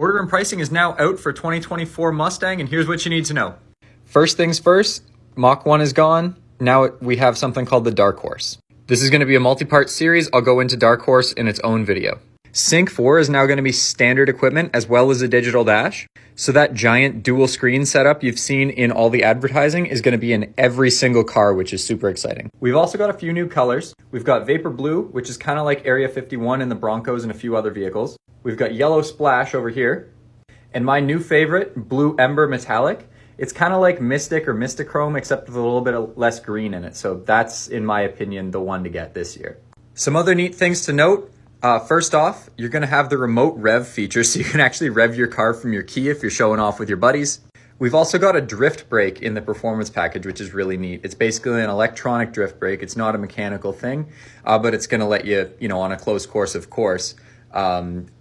Order and pricing is now out for 2024 Mustang, and here's what you need to know. First things first, Mach 1 is gone. Now we have something called the Dark Horse. This is going to be a multi-part series. I'll go into Dark Horse in its own video. Sync 4 is now going to be standard equipment as well as a digital dash. So that giant dual screen setup you've seen in all the advertising is going to be in every single car, which is super exciting. We've also got a few new colors. We've got Vapor Blue, which is kind of like Area 51 in the Broncos and a few other vehicles. We've got Yellow Splash over here. And my new favorite, Blue Ember Metallic. It's kind of like Mystic or Mystichrome, except with a little bit of less green in it. So that's, in my opinion, the one to get this year. Some other neat things to note. First off, you're going to have the remote rev feature, so you can actually rev your car from your key if you're showing off with your buddies. We've also got a drift brake in the performance package, which is really neat. It's basically an electronic drift brake. It's not a mechanical thing, but it's going to let you, on a close course, of course,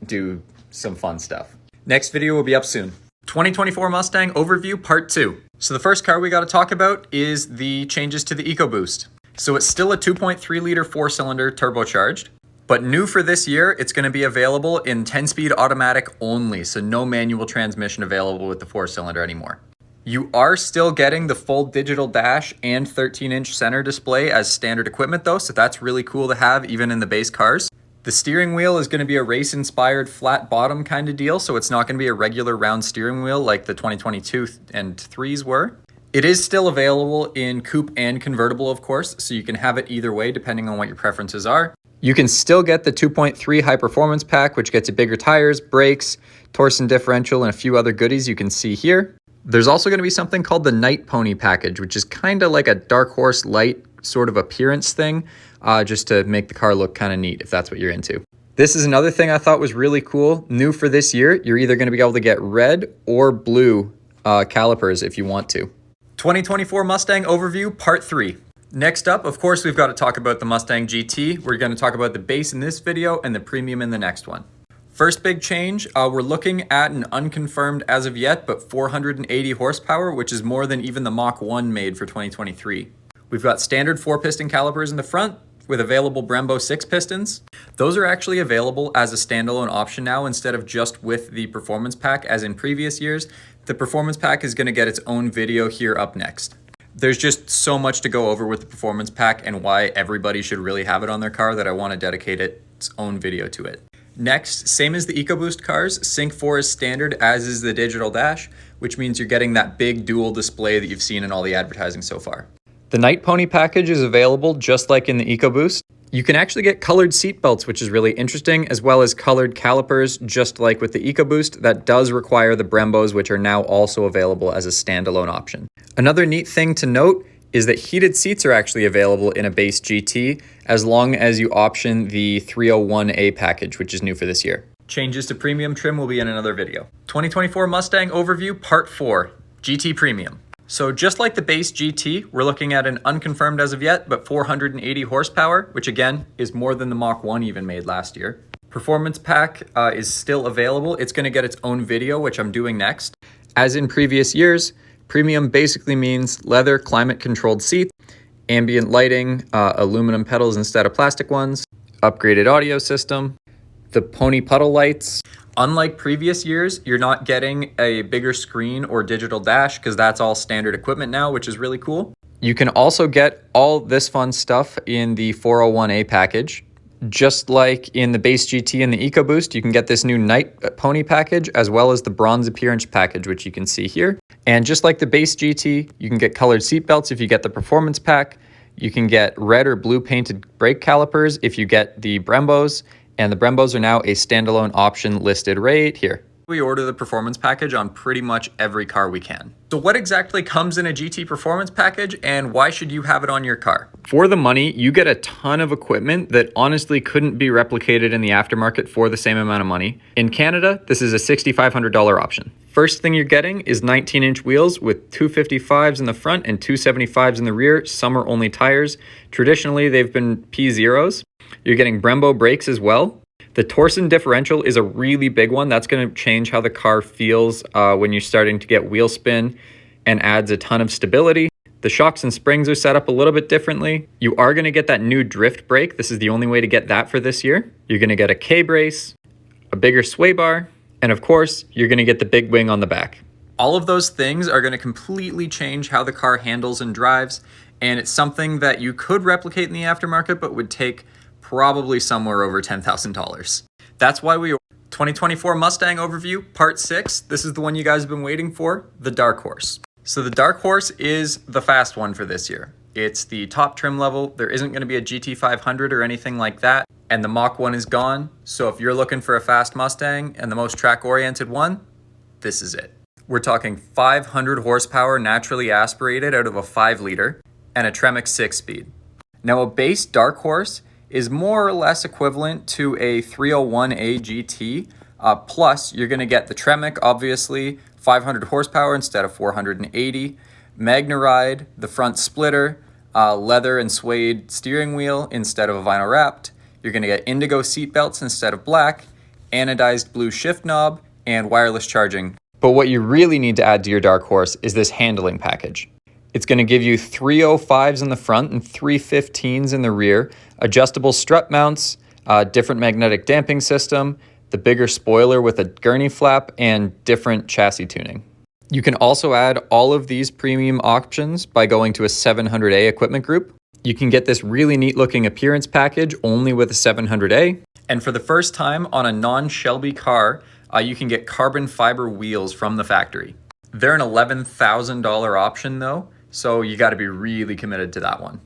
do some fun stuff. Next video will be up soon. 2024 Mustang Overview Part 2. So the first car we got to talk about is the changes to the EcoBoost. So it's still a 2.3 liter 4-cylinder turbocharged. But new for this year, it's going to be available in 10-speed automatic only, so no manual transmission available with the 4-cylinder anymore. You are still getting the full digital dash and 13-inch center display as standard equipment though, so that's really cool to have even in the base cars. The steering wheel is going to be a race-inspired flat bottom kind of deal, so it's not going to be a regular round steering wheel like the 2022 and 3s were. It is still available in coupe and convertible, of course, so you can have it either way depending on what your preferences are. You can still get the 2.3 high performance pack, which gets you bigger tires, brakes, Torsen differential, and a few other goodies you can see here. There's also going to be something called the Night Pony package, which is kind of like a Dark Horse light sort of appearance thing, just to make the car look kind of neat if that's what you're into. This is another thing I thought was really cool. New for this year, you're either going to be able to get red or blue calipers if you want to. 2024 Mustang Overview Part 3. Next up, of course, we've got to talk about the Mustang GT. We're going to talk about the base in this video and the premium in the next one. First big change, we're looking at an unconfirmed as of yet, but 480 horsepower, which is more than even the Mach 1 made for 2023. We've got standard 4-piston calipers in the front with available Brembo 6 pistons. Those are actually available as a standalone option now instead of just with the performance pack as in previous years. The performance pack is going to get its own video here up next. There's just so much to go over with the performance pack and why everybody should really have it on their car that I want to dedicate its own video to it. Next, same as the EcoBoost cars, Sync 4 is standard, as is the digital dash, which means you're getting that big dual display that you've seen in all the advertising so far. The Night Pony package is available just like in the EcoBoost. You can actually get colored seat belts, which is really interesting, as well as colored calipers, just like with the EcoBoost. That does require the Brembos, which are now also available as a standalone option. Another neat thing to note is that heated seats are actually available in a base GT, as long as you option the 301A package, which is new for this year. Changes to premium trim will be in another video. 2024 Mustang Overview Part 4, GT Premium. So just like the base GT, we're looking at an unconfirmed as of yet, but 480 horsepower, which again is more than the Mach 1 even made last year. Performance pack is still available. It's going to get its own video, which I'm doing next. As in previous years, premium basically means leather climate controlled seats, ambient lighting, aluminum pedals instead of plastic ones, upgraded audio system, the pony puddle lights. Unlike previous years, you're not getting a bigger screen or digital dash because that's all standard equipment now, which is really cool. You can also get all this fun stuff in the 401A package. Just like in the base GT and the EcoBoost, you can get this new Night Pony package as well as the Bronze Appearance package, which you can see here. And just like the base GT, you can get colored seat belts if you get the performance pack. You can get red or blue painted brake calipers if you get the Brembos. And the Brembos are now a standalone option listed right here. We order the performance package on pretty much every car we can. So what exactly comes in a GT performance package and why should you have it on your car? For the money, you get a ton of equipment that honestly couldn't be replicated in the aftermarket for the same amount of money. In Canada, this is a $6,500 option. First thing you're getting is 19-inch wheels with 255s in the front and 275s in the rear, summer only tires. Traditionally, they've been P0s. You're getting Brembo brakes as well. The Torsen differential is a really big one. That's going to change how the car feels when you're starting to get wheel spin and adds a ton of stability. The shocks and springs are set up a little bit differently. You are going to get that new drift brake. This is the only way to get that for this year. You're going to get a K-brace, a bigger sway bar, And of course, you're going to get the big wing on the back. All of those things are going to completely change how the car handles and drives, and it's something that you could replicate in the aftermarket, but would take probably somewhere over $10,000. That's why we 2024 Mustang overview, part 6. This is the one you guys have been waiting for, the Dark Horse. So the Dark Horse is the fast one for this year. It's the top trim level. There isn't going to be a GT500 or anything like that, and the Mach 1 is gone. So if you're looking for a fast Mustang and the most track-oriented one, this is it. We're talking 500 horsepower naturally aspirated out of a 5-liter and a Tremec 6-speed. Now a base Dark Horse is more or less equivalent to a 301A GT, plus you're going to get the Tremec, obviously, 500 horsepower instead of 480, MagneRide, the front splitter, leather and suede steering wheel instead of a vinyl wrapped. You're going to get indigo seat belts instead of black, anodized blue shift knob, and wireless charging. But what you really need to add to your Dark Horse is this handling package. It's going to give you 305s in the front and 315s in the rear, adjustable strut mounts, different magnetic damping system, the bigger spoiler with a gurney flap, and different chassis tuning. You can also add all of these premium options by going to a 700A equipment group. You can get this really neat looking appearance package only with a 700A. And for the first time on a non-Shelby car, you can get carbon fiber wheels from the factory. They're an $11,000 option though, so you got to be really committed to that one.